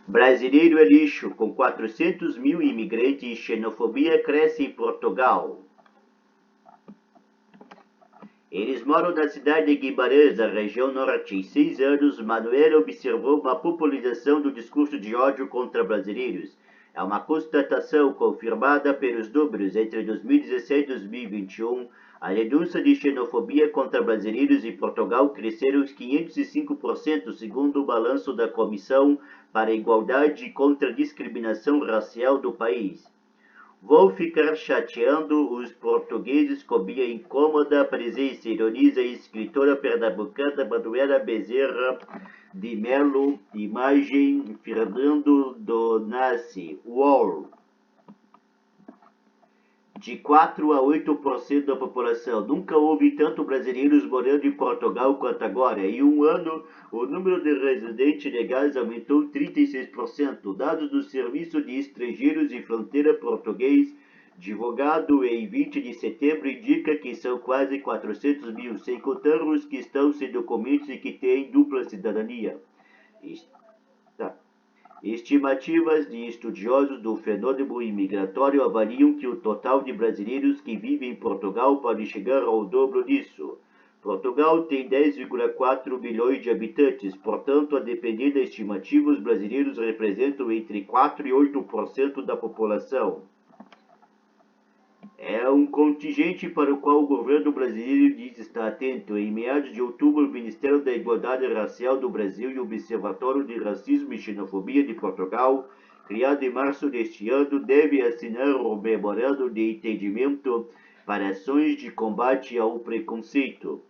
Brasileiro é lixo, com 400 mil imigrantes, xenofobia cresce em Portugal. Eles moram na cidade de Guimarães, na região norte. Em 6 anos, Manuel observou uma popularização do discurso de ódio contra brasileiros. É uma constatação confirmada pelos números. Entre 2017 e 2021, a denúncia de xenofobia contra brasileiros em Portugal cresceram 505%, segundo o balanço da Comissão para a Igualdade e contra a Discriminação Racial do país. Vou ficar chateando os portugueses com minha incômoda presença, ironiza a escritora pernambucana Manuela Bezerra de Melo, imagem Fernando Donassi, UOL. De 4 a 8% da população. Nunca houve tanto brasileiros morando em Portugal quanto agora. Em um ano, o número de residentes legais aumentou 36%. Dados do Serviço de Estrangeiros e Fronteira Português, divulgado em 20 de setembro, indica que são quase 400 mil, sem contar os que estão sem documentos e que têm dupla cidadania. Estimativas de estudiosos do fenômeno imigratório avaliam que o total de brasileiros que vivem em Portugal pode chegar ao dobro disso. Portugal tem 10,4 milhões de habitantes, portanto, a depender da estimativa, os brasileiros representam entre 4 e 8% da população. É um contingente para o qual o governo brasileiro diz estar atento. Em meados de outubro, o Ministério da Igualdade Racial do Brasil e o Observatório de Racismo e Xenofobia de Portugal, criado em março deste ano, devem assinar o memorando de entendimento para ações de combate ao preconceito.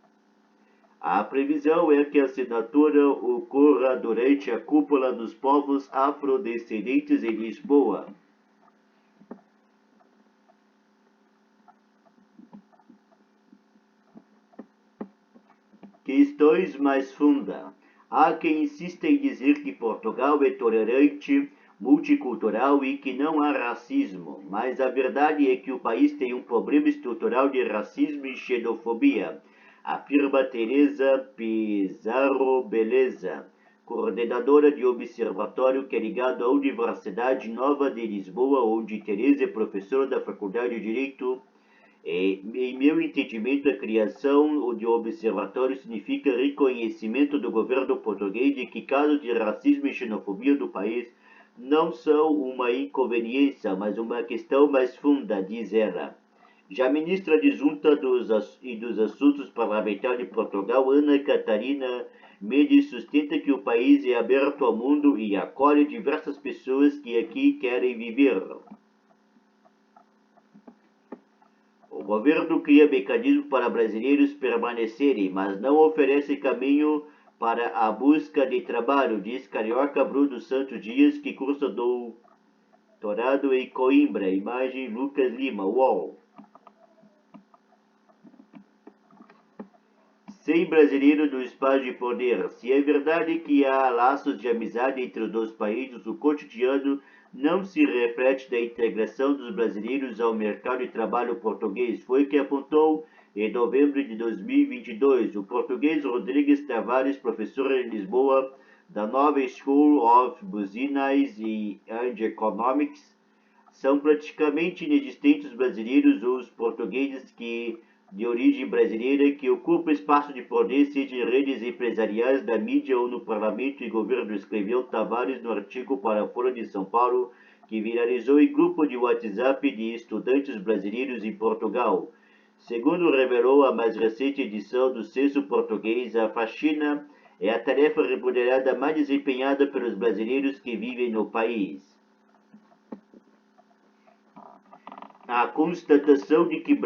A previsão é que a assinatura ocorra durante a Cúpula dos Povos Afrodescendentes em Lisboa. Questões mais fundas. Há quem insista em dizer que Portugal é tolerante, multicultural e que não há racismo, mas a verdade é que o país tem um problema estrutural de racismo e xenofobia, afirma Teresa Pizarro Beleza, coordenadora de observatório que é ligado à Universidade Nova de Lisboa, onde Teresa é professora da Faculdade de Direito. Em meu entendimento, a criação de um observatório significa reconhecimento do governo português de que casos de racismo e xenofobia do país não são uma inconveniência, mas uma questão mais funda, diz ela. Já a ministra adjunta dos Assuntos Parlamentares de Portugal, Ana Catarina Mendes, sustenta que o país é aberto ao mundo e acolhe diversas pessoas que aqui querem viver. O governo cria mecanismos para brasileiros permanecerem, mas não oferece caminho para a busca de trabalho, diz carioca Bruno Santos Dias, que cursa doutorado em Coimbra. Imagem Lucas Lima, UOL. Sem brasileiro no espaço de poder. Se é verdade que há laços de amizade entre os dois países, o cotidiano não se reflete da integração dos brasileiros ao mercado de trabalho português. Foi o que apontou em novembro de 2022 o português Rodrigues Tavares, professor em Lisboa da Nova School of Business and Economics. São praticamente inexistentes os brasileiros ou os portugueses de origem brasileira que ocupam espaço de poder, seja em redes empresariais, da mídia ou no parlamento e governo, escreveu Tavares no artigo para a Folha de São Paulo, que viralizou em grupo de WhatsApp de estudantes brasileiros em Portugal. Segundo revelou a mais recente edição do Censo Português, a faxina é a tarefa remunerada mais desempenhada pelos brasileiros que vivem no país. A constatação de que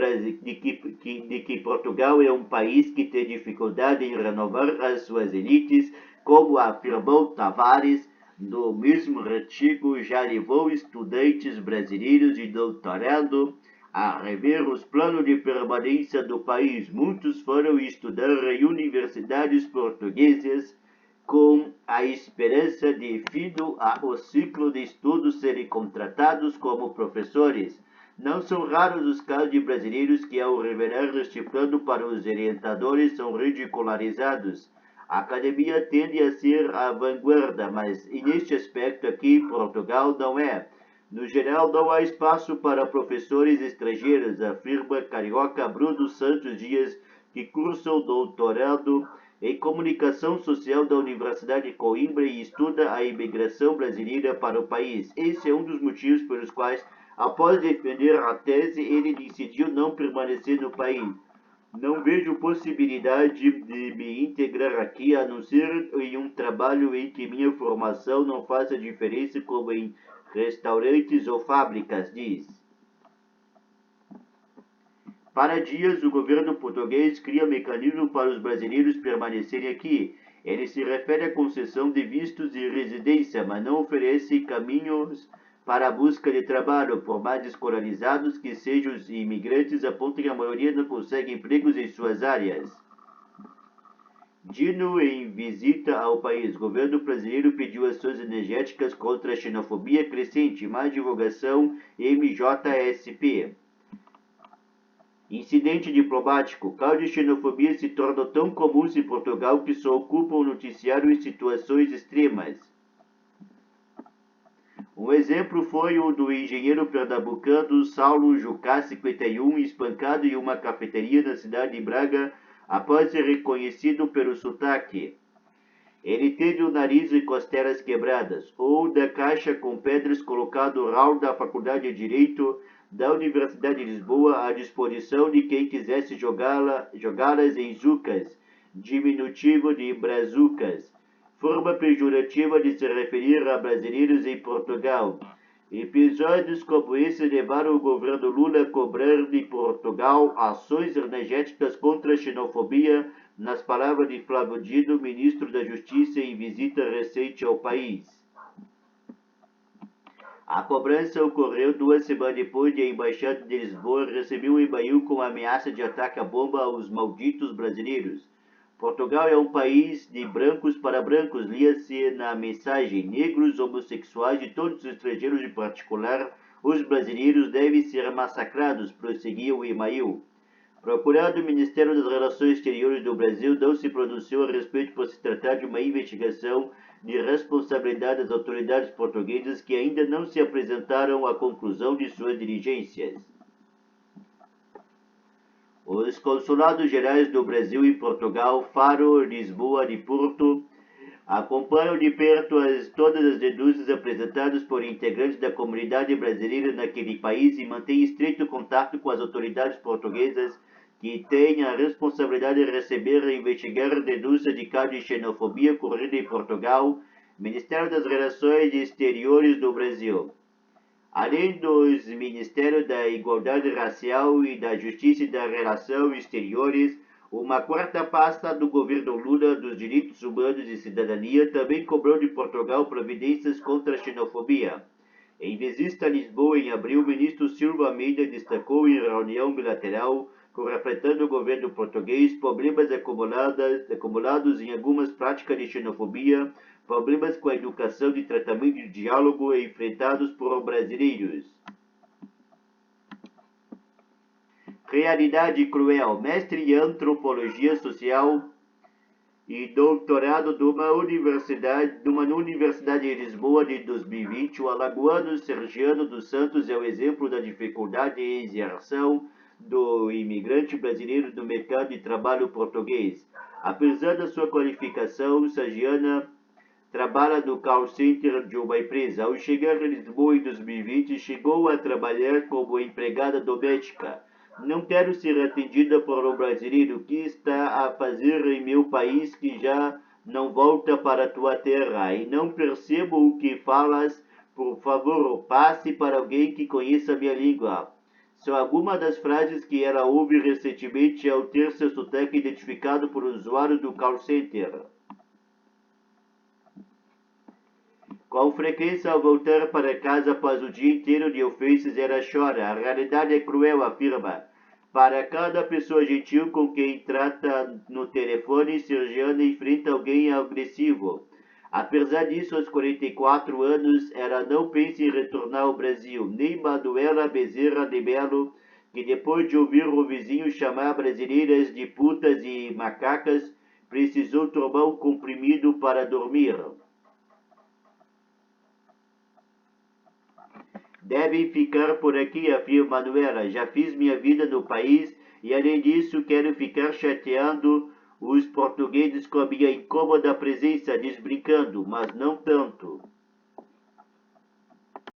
Portugal é um país que tem dificuldade em renovar as suas elites, como afirmou Tavares no mesmo artigo, já levou estudantes brasileiros de doutorado a rever os planos de permanência do país. Muitos foram estudar em universidades portuguesas com a esperança de, fim ao ciclo de estudos, serem contratados como professores. Não são raros os casos de brasileiros que, ao revelar este plano para os orientadores, são ridicularizados. A academia tende a ser a vanguarda, mas neste aspecto aqui, Portugal não é. No geral, não há espaço para professores estrangeiros, afirma carioca Bruno Santos Dias, que cursa o doutorado em Comunicação Social da Universidade de Coimbra e estuda a imigração brasileira para o país. Esse é um dos motivos pelos quais, após defender a tese, ele decidiu não permanecer no país. Não vejo possibilidade de me integrar aqui, a não ser em um trabalho em que minha formação não faça diferença, como em restaurantes ou fábricas, diz. Para Dias, o governo português cria mecanismo para os brasileiros permanecerem aqui. Ele se refere à concessão de vistos de residência, mas não oferece caminhos para a busca de trabalho. Por mais escolarizados que sejam os imigrantes, aponta que a maioria não consegue empregos em suas áreas. Dino, em visita ao país, o governo brasileiro pediu ações energéticas contra a xenofobia crescente, mais divulgação MJSP. Incidente diplomático. Casos de xenofobia se tornam tão comuns em Portugal que só ocupam o noticiário em situações extremas. Um exemplo foi o do engenheiro pernambucano Saulo Jucá, 51, espancado em uma cafeteria na cidade de Braga após ser reconhecido pelo sotaque. Ele teve o nariz e costelas quebradas. Ou da caixa com pedras colocado no hall da Faculdade de Direito da Universidade de Lisboa à disposição de quem quisesse jogá-las em zucas, diminutivo de brazucas, forma pejorativa de se referir a brasileiros em Portugal. Episódios como esse levaram o governo Lula a cobrar de Portugal ações energéticas contra a xenofobia, nas palavras de Flávio Dino, ministro da Justiça, em visita recente ao país. A cobrança ocorreu 2 semanas depois de a Embaixada de Lisboa receber um e-mail com ameaça de ataque à bomba aos malditos brasileiros. Portugal é um país de brancos para brancos, lia-se na mensagem. Negros, homossexuais e todos os estrangeiros em particular, os brasileiros devem ser massacrados, prosseguia o e-mail. Procurado, o Ministério das Relações Exteriores do Brasil não se pronunciou a respeito por se tratar de uma investigação de responsabilidade das autoridades portuguesas que ainda não se apresentaram à conclusão de suas diligências. Os consulados gerais do Brasil em Portugal, Faro, Lisboa e Porto, acompanham de perto todas as denúncias apresentadas por integrantes da comunidade brasileira naquele país e mantêm estreito contato com as autoridades portuguesas que têm a responsabilidade de receber e investigar denúncias de casos de xenofobia ocorridos em Portugal, Ministério das Relações Exteriores do Brasil. Além dos Ministérios da Igualdade Racial e da Justiça e das Relações Exteriores, uma quarta pasta do governo Lula dos Direitos Humanos e Cidadania também cobrou de Portugal providências contra a xenofobia. Em visita a Lisboa em abril, o ministro Silva Almeida destacou em reunião bilateral, representando o governo português, problemas acumulados em algumas práticas de xenofobia, problemas com a educação de tratamento de diálogo enfrentados por brasileiros. Realidade cruel. Mestre em antropologia social e doutorado de uma universidade de Lisboa de 2020, o alagoano Sergiano dos Santos é o exemplo da dificuldade em inserção do imigrante brasileiro no mercado de trabalho português. Apesar da sua qualificação, Sergiana trabalha no call center de uma empresa. Ao chegar a Lisboa em 2020, chegou a trabalhar como empregada doméstica. Não quero ser atendida por um brasileiro. O que está a fazer em meu país que já não volta para a tua terra? E não percebo o que falas. Por favor, passe para alguém que conheça minha língua. São algumas das frases que ela ouve recentemente ao ter seu sotaque identificado por usuário do call center. Com frequência, ao voltar para casa após o dia inteiro de ofensas, ela chora. A realidade é cruel, afirma. Para cada pessoa gentil com quem trata no telefone, Sergiana enfrenta alguém agressivo. Apesar disso, aos 44 anos, ela não pensa em retornar ao Brasil. Nem Manuela Bezerra de Melo, que depois de ouvir o vizinho chamar brasileiras de putas e macacas, Precisou tomar um comprimido para dormir. Devem ficar por aqui, afirma Manuela. Já fiz minha vida no país e, além disso, quero ficar chateando os portugueses com a minha incômoda presença, diz brincando, mas não tanto.